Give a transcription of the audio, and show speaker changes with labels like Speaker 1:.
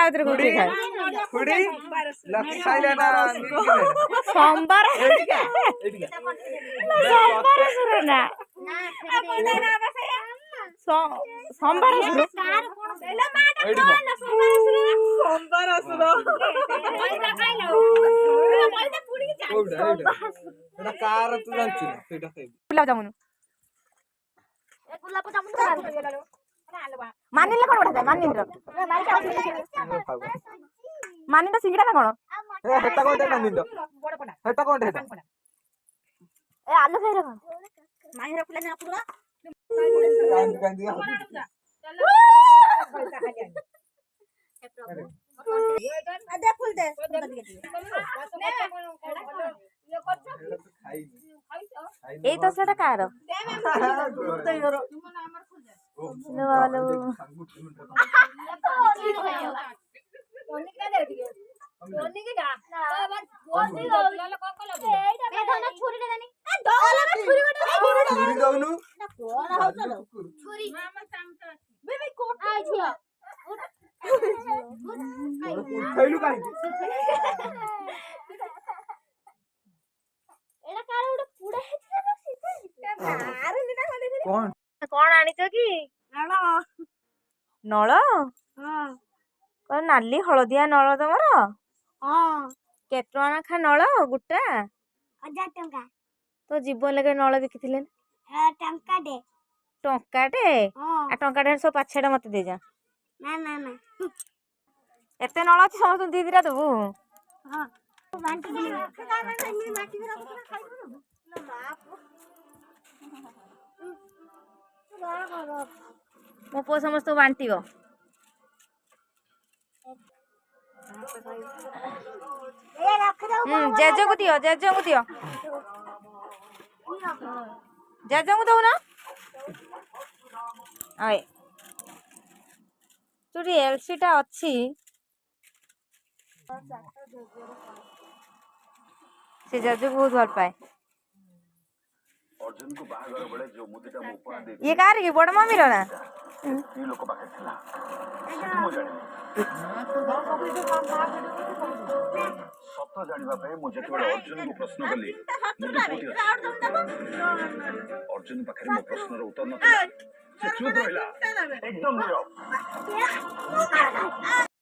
Speaker 1: आउतरे कोठी खा
Speaker 2: खुड़ी लकी खाइले ना
Speaker 1: सोमवार सोमवार सुरो ना सोमवार सुरो
Speaker 2: सोमवार सुरो एटा कार तू जानछु सेटा खाइ
Speaker 1: गुलाब जामुन मानिले कोन बढा मानिले मानिले सिंगडा ना कोन
Speaker 2: हेटा कोन दे मानिलो हेटा कोन हेटा
Speaker 1: ए आलू खाइ रखन माही रखले ना पुरा
Speaker 2: कांदी कांदी
Speaker 1: दे फूल दे এই তো সেটা কার
Speaker 2: कौन
Speaker 1: कौन आनिच कि नल कौन नाली हलदिया नल तमर केते टଙ୍କା खा नल गुटा
Speaker 3: 1000 टंका
Speaker 1: तो जीवन लगे नल बिकिथिले
Speaker 3: टंका दे
Speaker 1: टंकाटे आ टंकाटे सब पाछेटा मते दे जा
Speaker 3: ना ना ना
Speaker 1: एते नल अछि समस्त दी दिरा देबू
Speaker 3: हां बांटी दे
Speaker 1: मो पो समस्त बांटिबो जेजे को दियो जेजे को दियो जेजे को दो ना आए तुरी एलसी टा अच्छी से जेजे बहुत भल पाए
Speaker 4: अर्जुन को बाहागर बळे जो मुदिटा मो उपहार दे
Speaker 1: ये कार की बड़ मम्मी रो ना
Speaker 4: ई लोक पाखे थिला सेठी मो जानि सत्य जानिबा पे मो जते बळे अर्जुन को प्रश्न कली मुदे कोठी अर्जुन पाखे मो प्रश्न रो उत्तर नथिला से चुप रहिला एकदम नीरव